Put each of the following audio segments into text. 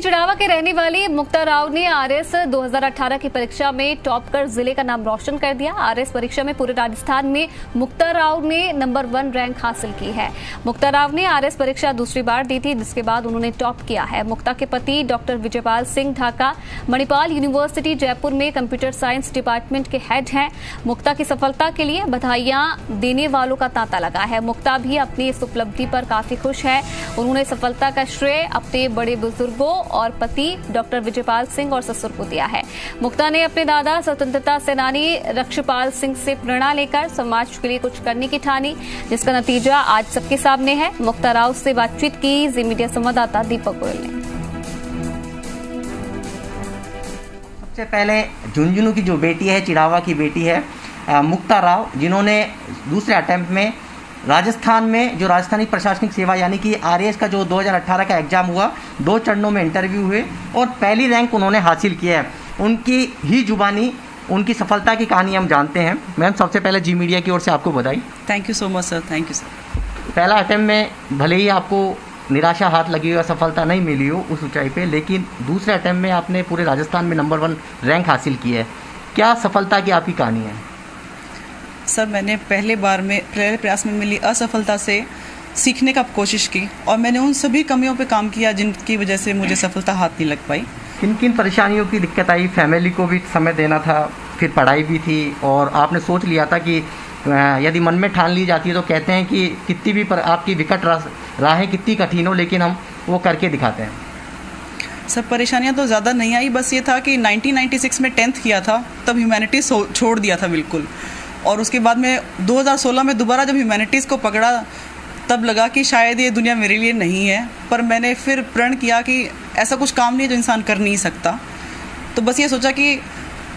चिड़ावा के रहने वाली मुक्ता राव ने आरएस 2018 की परीक्षा में टॉप कर जिले का नाम रोशन कर दिया। आरएस परीक्षा में पूरे राजस्थान में मुक्ता राव ने नंबर 1 रैंक हासिल की है। मुक्ता राव ने आरएस परीक्षा दूसरी बार दी थी, जिसके बाद उन्होंने टॉप किया है। मुक्ता के पति डॉक्टर विजयपाल सिंह ढाका मणिपाल यूनिवर्सिटी जयपुर में कंप्यूटर साइंस डिपार्टमेंट के हेड हैं। मुक्ता की सफलता के लिए बधाइयां देने वालों का तांता लगा है। मुक्ता भी अपनी इस उपलब्धि पर काफी खुश है। उन्होंने सफलता का श्रेय अपने बड़े बुजुर्गों और पति डॉक्टर विजयपाल सिंह और ससुर को दिया है। मुक्ता ने अपने दादा स्वतंत्रता सेनानी रक्षपाल सिंह से प्रेरणा लेकर समाज के लिए कुछ करने की ठानी, जिसका नतीजा आज सबके सामने है। मुक्ता राव से बातचीत की जी मीडिया संवाददाता दीपक गोयल ने। सबसे पहले झुंझुनू की जो बेटी है, चिड़ावा की बेटी है मुक्ता राव, जिन्होंने दूसरे अटेम्प्ट में राजस्थान में जो राजस्थानी प्रशासनिक सेवा यानी कि आरएएस का जो 2018 का एग्जाम हुआ, 2 चरणों में इंटरव्यू हुए और पहली रैंक उन्होंने हासिल किया है। उनकी ही जुबानी उनकी सफलता की कहानी हम जानते हैं। मैम, सबसे पहले जी मीडिया की ओर से आपको बधाई। Thank you so much sir, thank you sir. पहला अटेम्प्ट में भले ही आपको निराशा हाथ लगी हो, सफलता नहीं मिली हो उस ऊंचाई पे, लेकिन दूसरे अटेम्प्ट में आपने पूरे राजस्थान में नंबर 1 रैंक हासिल की है। क्या सफलता की आपकी कहानी है? सर, मैंने पहले प्रयास में मिली असफलता से सीखने का कोशिश की और मैंने उन सभी कमियों पे काम किया जिनकी वजह से मुझे सफलता हाथ नहीं लग पाई। किन किन परेशानियों की दिक्कत आई? फैमिली को भी समय देना था, फिर पढ़ाई भी थी और आपने सोच लिया था कि यदि मन में ठान ली जाती है तो कहते हैं कि कितनी भी आपकी विकट राहें कितनी कठिन हो, लेकिन हम वो करके दिखाते हैं। सर, परेशानियां तो ज़्यादा नहीं आई, बस ये था कि 1996 में 10th किया था, तब ह्यूमैनिटीज़ छोड़ दिया था बिल्कुल। और उसके बाद में 2016 में दोबारा जब ह्यूमैनिटीज़ को पकड़ा, तब लगा कि शायद ये दुनिया मेरे लिए नहीं है। पर मैंने फिर प्रण किया कि ऐसा कुछ काम नहीं है जो इंसान कर नहीं सकता। तो बस ये सोचा कि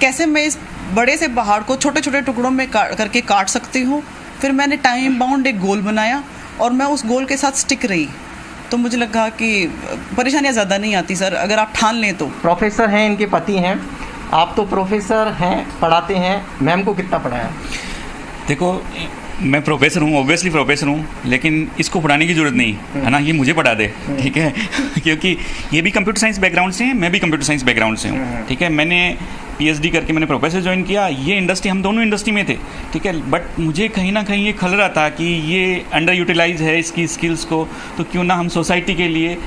कैसे मैं इस बड़े से पहाड़ को छोटे छोटे टुकड़ों में करके काट सकती हूँ। फिर मैंने टाइम बाउंड एक गोल बनाया और मैं उस गोल के साथ स्टिक रही। तो मुझे लगा कि परेशानियाँ ज़्यादा नहीं आती सर, अगर आप ठान लें तो। प्रोफेसर हैं, इनके पति हैं, आप तो प्रोफेसर हैं, पढ़ाते हैं। मैम को कितना पढ़ाया? देखो, मैं प्रोफेसर हूँ, ऑब्वियसली प्रोफेसर हूँ, लेकिन इसको पढ़ाने की ज़रूरत नहीं है ना, ये मुझे पढ़ा दे, ठीक है। क्योंकि ये भी कंप्यूटर साइंस बैकग्राउंड से हैं, मैं भी कंप्यूटर साइंस बैकग्राउंड से हूँ, ठीक है। मैंने पीएचडी करके मैंने प्रोफेसर ज्वाइन किया। ये इंडस्ट्री, हम दोनों इंडस्ट्री में थे, ठीक है, बट मुझे कहीं ना कहीं ये खल रहा था कि ये अंडर यूटिलाइज है इसकी स्किल्स को, तो क्यों ना हम सोसाइटी के लिए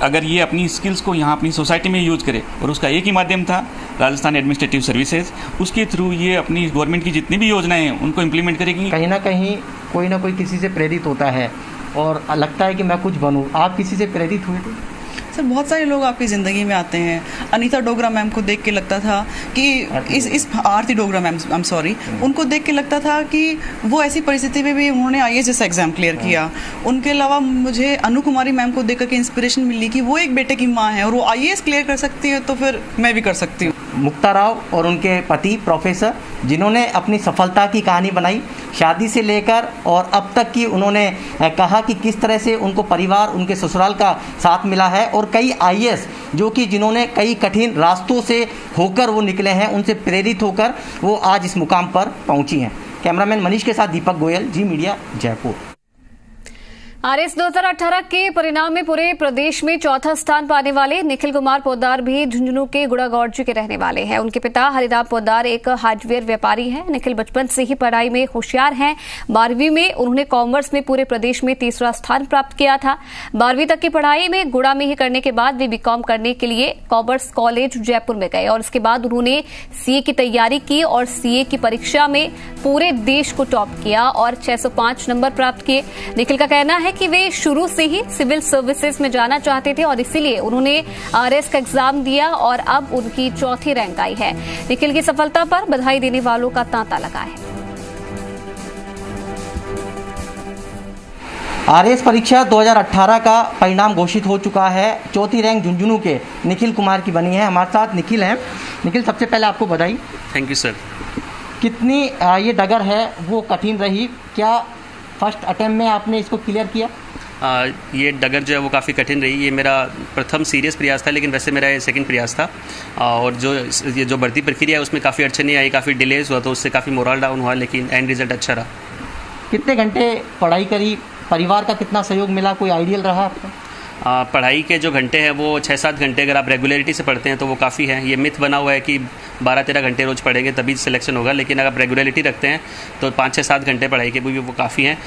अगर ये अपनी स्किल्स को यहाँ अपनी सोसाइटी में यूज़ करे। और उसका एक ही माध्यम था, राजस्थान एडमिनिस्ट्रेटिव सर्विसेज। उसके थ्रू ये अपनी गवर्नमेंट की जितनी भी योजनाएं हैं उनको इम्प्लीमेंट करेगी। कहीं ना कोई किसी से प्रेरित होता है और लगता है कि मैं कुछ बनूं। आप किसी से प्रेरित हुए थे? सर, बहुत सारे लोग आपकी ज़िंदगी में आते हैं। अनीता डोगरा मैम को देख के लगता था कि इस Aarti Dogra ma'am, I am sorry, उनको देख के लगता था कि वो ऐसी परिस्थिति में भी उन्होंने आईएएस जैसा एग्जाम क्लियर किया। उनके अलावा मुझे अनु कुमारी मैम को देख करके इंस्पिरेशन मिली कि वो एक बेटे की माँ है और वो आईएएस क्लियर कर सकती है, तो फिर मैं भी कर सकती हूँ। मुक्ता राव और उनके पति प्रोफेसर, जिन्होंने अपनी सफलता की कहानी बनाई, शादी से लेकर और अब तक की, उन्होंने कहा कि किस तरह से उनको परिवार, उनके ससुराल का साथ मिला है और कई आईएएस जो कि जिन्होंने कई कठिन रास्तों से होकर वो निकले हैं, उनसे प्रेरित होकर वो आज इस मुकाम पर पहुंची हैं। कैमरामैन मनीष के साथ दीपक गोयल, जी मीडिया, जयपुर। आरएस 2018 के परिणाम में पूरे प्रदेश में चौथा स्थान पाने वाले निखिल कुमार पोद्दार भी झुंझुनू के गुड़ागौड़जी के रहने वाले हैं। उनके पिता हरिराम पोद्दार एक हार्डवेयर व्यापारी हैं। निखिल बचपन से ही पढ़ाई में होशियार हैं। 12वीं में उन्होंने कॉमर्स में पूरे प्रदेश में तीसरा स्थान प्राप्त किया था। 12वीं तक की पढ़ाई में गुड़ा में ही करने के बाद वे बीकॉम करने के लिए कॉमर्स कॉलेज जयपुर में गए और इसके बाद उन्होंने सीए की तैयारी की और सीए की परीक्षा में पूरे देश को टॉप किया और 605 नंबर प्राप्त किए। निखिल का कहना है कि वे शुरू से ही सिविल सर्विसेज में जाना चाहते थे और इसीलिए उन्होंने आरएएस का एग्जाम दिया और अब उनकी चौथी रैंक आई है। निखिल की सफलता पर बधाई देने वालों का तांता लगा है। आरएएस परीक्षा 2018 का परिणाम घोषित हो चुका है। चौथी रैंक झुंझुनू के निखिल कुमार की बनी है। हमारे साथ निखिल हैं। निखिल, सबसे पहले आपको बधाई। Thank you sir. कितनी ये डगर है वो कठिन रही? क्या फर्स्ट अटेम्प्ट में आपने इसको क्लियर किया? ये डगर जो है वो काफ़ी कठिन रही। ये मेरा प्रथम सीरियस प्रयास था, लेकिन वैसे मेरा ये सेकंड प्रयास था। और ये जो भर्ती प्रक्रिया है उसमें काफ़ी अड़चनें आई, काफ़ी डिलेज हुआ, तो उससे काफ़ी मोरल डाउन हुआ, लेकिन एंड रिजल्ट अच्छा रहा। कितने घंटे पढ़ाई करी? परिवार का कितना सहयोग मिला? कोई आइडियल रहा आपका? पढ़ाई के जो घंटे हैं वो 6-7 घंटे अगर आप रेगुलरिटी से पढ़ते हैं तो वो काफ़ी है। ये मिथ बना हुआ है कि 12-13 घंटे रोज़ पढ़ेंगे तभी सिलेक्शन होगा, लेकिन अगर आप रेगुलरिटी रखते हैं तो 5-6-7 घंटे पढ़ाई के भी वो काफ़ी हैं।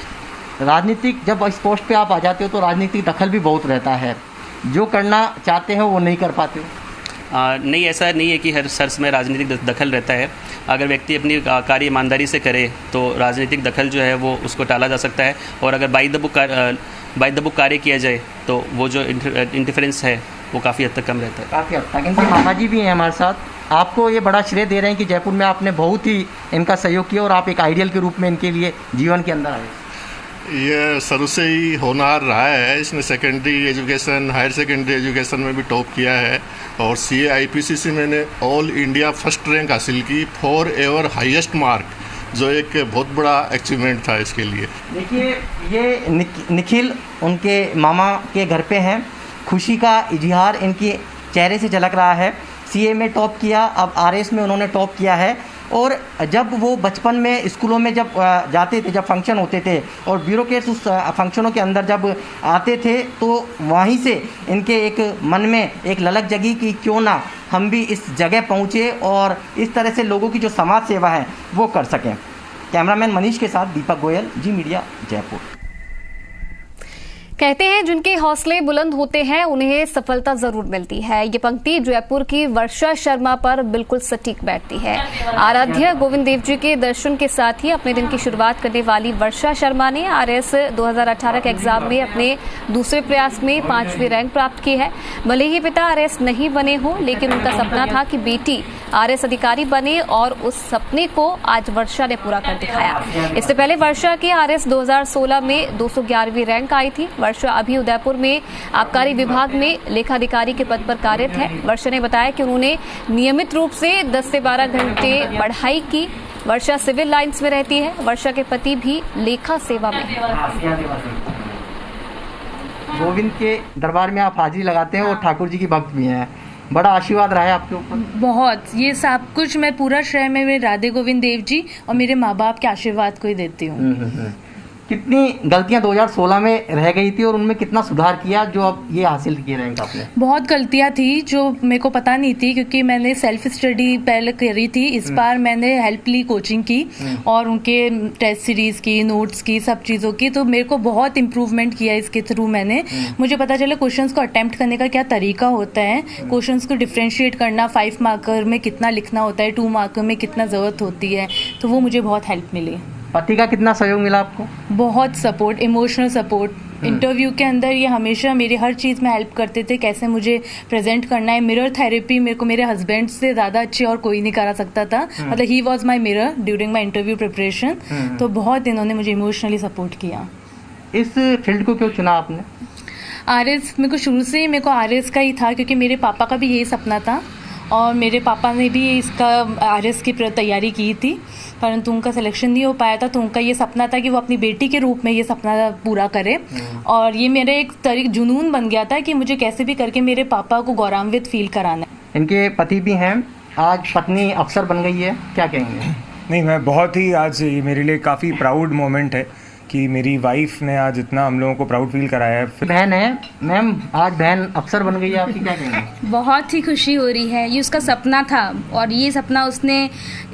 राजनीतिक जब इस पोस्ट पे आप आ जाते हो तो राजनीतिक दखल भी बहुत रहता है, जो करना चाहते हो वो नहीं कर पाते हो। नहीं, ऐसा नहीं है कि हर सर्च में राजनीतिक दखल रहता है। अगर व्यक्ति अपनी कार्य ईमानदारी से करे तो राजनीतिक दखल जो है वो उसको टाला जा सकता है, और अगर बाय द बुक कार्य किया जाए तो वो जो इंटरफेरेंस है वो काफ़ी हद तक कम रहता है। काफ़ी हद तक। इनके मामा जी भी हैं हमारे साथ, आपको ये बड़ा श्रेय दे रहे हैं कि जयपुर में आपने बहुत ही इनका सहयोग किया और आप एक आइडियल के रूप में इनके लिए जीवन के अंदर आए। ये शुरू से ही होनहार रहा है, इसने secondary education, higher secondary education में भी टॉप किया है, और CA-IPC से मैंने ऑल इंडिया फर्स्ट रैंक हासिल की, फॉर एवर हाईएस्ट मार्क, जो एक बहुत बड़ा अचीवमेंट था इसके लिए। देखिए ये निखिल उनके मामा के घर पे हैं, खुशी का इजहार इनके चेहरे से झलक रहा है। CA में टॉप किया, अब RS में उन्होंने टॉप किया है। और जब वो बचपन में स्कूलों में जब जाते थे, जब फंक्शन होते थे और ब्यूरोक्रेट्स उस फंक्शनों के अंदर जब आते थे तो वहीं से इनके एक मन में एक ललक जगी कि क्यों ना हम भी इस जगह पहुँचे और इस तरह से लोगों की जो समाज सेवा है वो कर सकें। कैमरामैन मनीष के साथ दीपक गोयल, जी मीडिया, जयपुर। कहते हैं जिनके हौसले बुलंद होते हैं उन्हें सफलता जरूर मिलती है। ये पंक्ति जयपुर की वर्षा शर्मा पर बिल्कुल सटीक बैठती है। आराध्य गोविंद देव जी के दर्शन के साथ ही अपने दिन की शुरुआत करने वाली वर्षा शर्मा ने RS 2018 के एग्जाम में अपने दूसरे प्रयास में 5वीं रैंक प्राप्त की है। भले ही पिता RS नहीं बने हो, लेकिन उनका सपना था कि बेटी RS अधिकारी बने और उस सपने को आज वर्षा ने पूरा कर दिखाया। इससे पहले वर्षा की RS 2016 में 211वीं रैंक आई थी। वर्षा अभी उदयपुर में आबकारी विभाग में लेखाधिकारी के पद पर कार्यरत है। वर्षा ने बताया कि उन्होंने नियमित रूप से 10 से 12 घंटे पढ़ाई की। वर्षा सिविल लाइंस में रहती है। वर्षा के पति भी लेखा सेवा में है। गोविंद के दरबार में आप हाजिरी लगाते हैं और ठाकुर जी की भक्त भी हैं, बड़ा आशीर्वाद रहा है आपके ऊपर। बहुत, ये सब कुछ मैं पूरा श्रेय में मेरे राधे गोविंद देव जी और मेरे माँ बाप के आशीर्वाद को ही देती हूँ। कितनी गलतियां 2016 में रह गई थी और उनमें कितना सुधार किया जो अब ये हासिल किए रैंक आपने? बहुत गलतियां थी जो मेरे को पता नहीं थी, क्योंकि मैंने सेल्फ स्टडी पहले करी थी। इस बार मैंने हेल्प ली, कोचिंग की और उनके टेस्ट सीरीज की, नोट्स की, सब चीज़ों की, तो मेरे को बहुत इम्प्रूवमेंट किया इसके थ्रू। मैंने मुझे पता चला क्वेश्चंस को अटेम्प्ट करने का क्या तरीका होता है, क्वेश्चंस को डिफ्रेंशिएट करना, 5 मार्कर में कितना लिखना होता है, 2 मार्कर में कितना ज़रूरत होती है, तो वो मुझे बहुत हेल्प मिली। पति का कितना सहयोग मिला आपको? बहुत सपोर्ट, इमोशनल सपोर्ट। इंटरव्यू के अंदर ये हमेशा मेरी हर चीज़ में हेल्प करते थे, कैसे मुझे प्रेजेंट करना है। मिरर थेरेपी मेरे को मेरे हस्बैंड से ज़्यादा अच्छी और कोई नहीं करा सकता था। मतलब he was my mirror during my interview preparation. तो बहुत इन्होंने मुझे इमोशनली सपोर्ट किया। इस फील्ड को क्यों चुना आपने? RS मेरे को शुरू से ही मेरे को RS का ही था, क्योंकि मेरे पापा का भी यही सपना था और मेरे पापा ने भी इसका RS की तैयारी की थी, परंतु उनका सिलेक्शन नहीं हो पाया था। तो उनका ये सपना था कि वो अपनी बेटी के रूप में ये सपना पूरा करे, और ये मेरे एक जुनून बन गया था कि मुझे कैसे भी करके मेरे पापा को गौरवान्वित फील कराना है। इनके पति भी हैं, आज पत्नी अफसर बन गई है, क्या कहेंगे? नहीं, मैं बहुत ही, आज ये मेरे लिए काफ़ी प्राउड मोमेंट है कि मेरी वाइफ ने आज इतना हम लोगों को प्राउड फील कराया है। बहन है मैम, आज बहन अफसर बन गई है, आपकी क्या कहेंगे? बहुत ही खुशी हो रही है। ये उसका सपना था और ये सपना उसने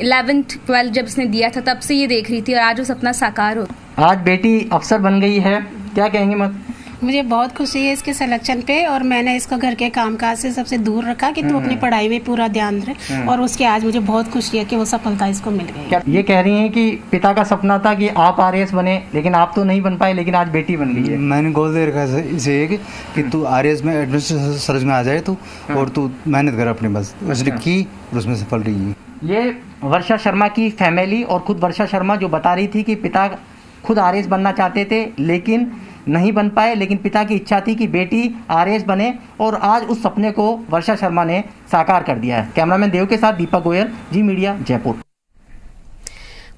11th 12th जब उसने दिया था तब से ये देख रही थी, और आज वो सपना साकार हो। आज बेटी अफसर बन गई है, क्या कहेंगे? मत मुझे बहुत खुशी है इसके सिलेक्शन पे, और मैंने इसको घर के कामकाज से सबसे दूर रखा कि तू अपनी पढ़ाई में पूरा ध्यान दे, और उसके आज मुझे बहुत खुशी है कि वो सफलता इसको मिल गई। ये कह रही हैं कि पिता का सपना था कि आप RS बने, लेकिन आप तो नहीं बन पाए, लेकिन आज बेटी बन गई है। मैंने गोल दे रखा है इसे कि तू RS में एडमिनिस्ट्रेशन सर्विस में आ जाए तू, और तू मेहनत कर अपनी, बस उसने की और उसमें सफल रही है। ये वर्षा शर्मा की फैमिली और खुद वर्षा शर्मा जो बता रही थी कि पिता खुद RS बनना चाहते थे लेकिन नहीं बन पाए, लेकिन पिता की इच्छा थी कि बेटी RS बने, और आज उस सपने को वर्षा शर्मा ने साकार कर दिया है। कैमरामैन देव के साथ दीपक गोयल, जी मीडिया, जयपुर।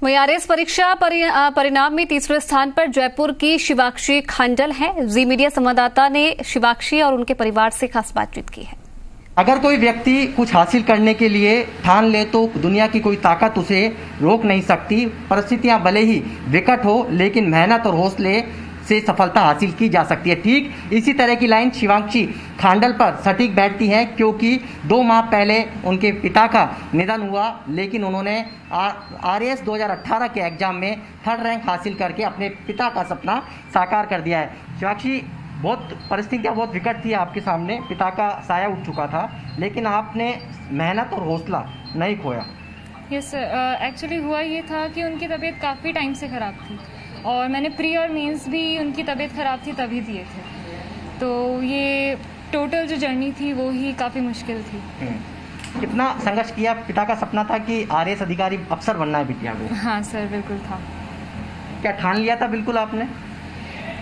वहीं RS परीक्षा परिणाम में तीसरे स्थान पर जयपुर की शिवाक्षी खंडल है। जी मीडिया संवाददाता ने शिवाक्षी और उनके परिवार से खास बातचीत की है। अगर कोई व्यक्ति कुछ हासिल करने के लिए ठान ले तो दुनिया की कोई ताकत उसे रोक नहीं सकती। परिस्थितियां भले ही विकट हो, लेकिन मेहनत और हौसले से सफलता हासिल की जा सकती है। ठीक इसी तरह की लाइन शिवांक्षी खांडल पर सटीक बैठती है, क्योंकि 2 माह पहले उनके पिता का निधन हुआ, लेकिन उन्होंने RAS 2018 के एग्ज़ाम में 3rd रैंक हासिल करके अपने पिता का सपना साकार कर दिया है। शिवांक्षी, बहुत परिस्थितियाँ बहुत विकट थी आपके सामने, पिता का साया उठ चुका था, लेकिन आपने मेहनत और हौसला नहीं खोया। यस सर, एक्चुअली हुआ ये था कि उनकी तबीयत काफ़ी टाइम से ख़राब थी और मैंने प्री और मेंस भी उनकी तबीयत ख़राब थी तभी दिए थे, तो ये टोटल जो जर्नी थी वो ही काफ़ी मुश्किल थी। कितना संघर्ष किया? पिता का सपना था कि RAS अधिकारी अफसर बनना है बिटिया को। हाँ सर, बिल्कुल था। क्या ठान लिया था बिल्कुल आपने?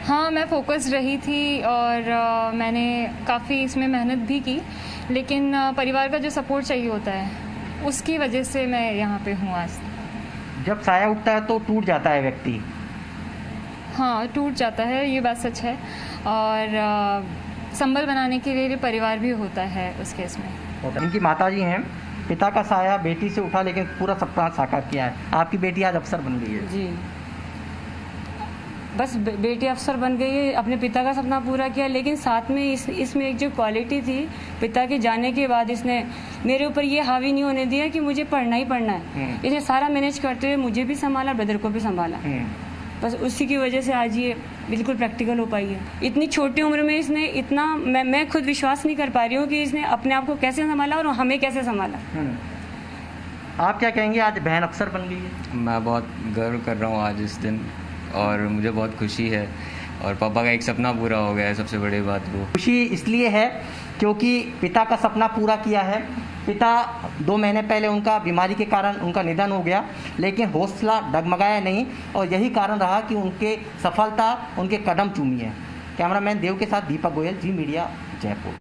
हाँ, मैं फोकस रही थी और मैंने काफ़ी इसमें मेहनत भी की, लेकिन परिवार का जो सपोर्ट चाहिए होता है उसकी वजह से मैं यहाँ पे हूँ आज। जब साया उठता है तो टूट जाता है व्यक्ति। हाँ, टूट जाता है, ये बात सच है, और संबल बनाने के लिए परिवार भी होता है उस केस में। इनकी माताजी हैं, पिता का साया बेटी से उठा लेकिन पूरा सपना साकार किया है। आपकी बेटी आज अफसर बन गई है। जी, बस बेटी अफसर बन गई है, अपने पिता का सपना पूरा किया, लेकिन साथ में इसमें एक जो क्वालिटी थी, पिता के जाने के बाद इसने मेरे ऊपर ये हावी नहीं होने दिया कि मुझे पढ़ना ही पढ़ना है। इसने सारा मैनेज करते हुए मुझे भी संभाला, ब्रदर को भी संभाला। बस उसी की वजह से आज ये बिल्कुल प्रैक्टिकल हो पाई है। इतनी छोटी उम्र में इसने इतना, मैं खुद विश्वास नहीं कर पा रही हूँ कि इसने अपने आप को कैसे संभाला और हमें कैसे संभाला। आप क्या कहेंगे? आज बहन अफसर बन गई है। मैं बहुत गर्व कर रहा हूँ आज इस दिन, और मुझे बहुत खुशी है, और पापा का एक सपना पूरा हो गया है, सबसे बड़ी बात वो। खुशी इसलिए है क्योंकि पिता का सपना पूरा किया है। पिता 2 महीने पहले उनका बीमारी के कारण उनका निधन हो गया, लेकिन हौसला डगमगाया नहीं, और यही कारण रहा कि उनके सफलता उनके कदम चूमी है। कैमरामैन देव के साथ दीपक गोयल, जी मीडिया, जयपुर।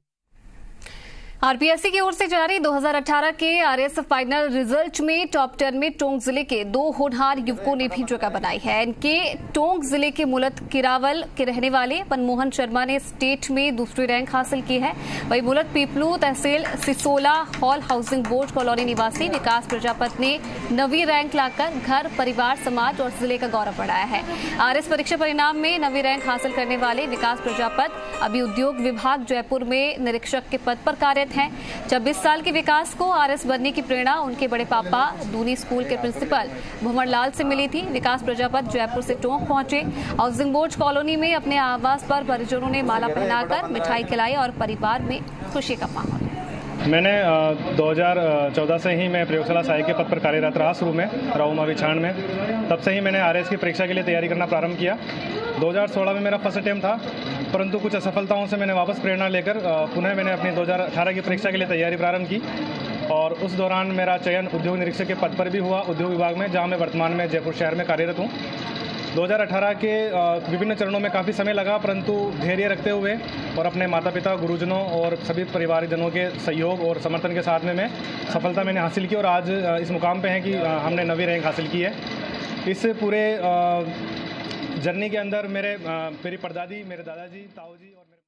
RPSC की ओर से जारी 2018 के RAS फाइनल रिजल्ट में टॉप 10 में टोंक जिले के 2 होनहार युवकों ने भी जगह बनाई है। इनके टोंक जिले के मुलत किरावल के रहने वाले मनमोहन शर्मा ने स्टेट में दूसरी रैंक हासिल की है। वही मुलत पीपलू तहसील Sisola hall housing board colony निवासी विकास प्रजापत ने 9वीं रैंक लाकर घर, परिवार, समाज और जिले का गौरव बढ़ाया है। RAS परीक्षा परिणाम में 9वीं रैंक हासिल करने वाले विकास प्रजापत अभी उद्योग विभाग जयपुर में निरीक्षक के पद पर कार्यरत हैं। 26 साल के विकास को RAS बनने की प्रेरणा उनके बड़े पापा दूनी स्कूल के प्रिंसिपल भूमर लाल से मिली थी। विकास प्रजापत जयपुर से टोंक पहुंचे। हाउसिंग बोर्ड कॉलोनी में अपने आवास पर परिजनों ने माला पहनाकर मिठाई खिलाई और परिवार में खुशी का माहौल। मैंने 2014 से ही मैं प्रयोगशाला सहायक के पद पर कार्यरत रहा। शुरू में राहुमा विछाण में, तब से ही मैंने RAS की परीक्षा के लिए तैयारी करना प्रारंभ किया। 2016 में मेरा फर्स्ट अटेम्प्ट था, परंतु कुछ असफलताओं से मैंने वापस प्रेरणा लेकर पुनः मैंने अपनी 2018 की परीक्षा के लिए तैयारी प्रारंभ की, और उस दौरान मेरा चयन उद्योग निरीक्षक के पद पर भी हुआ उद्योग विभाग में, जहां मैं वर्तमान में जयपुर शहर में कार्यरत हूं। 2018 के विभिन्न चरणों में काफ़ी समय लगा, परंतु धैर्य रखते हुए और अपने माता पिता, गुरुजनों और सभी परिवारजनों के सहयोग और समर्थन के साथ में मैं सफलता मैंने हासिल की, और आज इस मुकाम पे हैं कि हमने 9वीं रैंक हासिल की है। इस पूरे जर्नी के अंदर मेरी परदादी, मेरे दादाजी, ताऊ जी और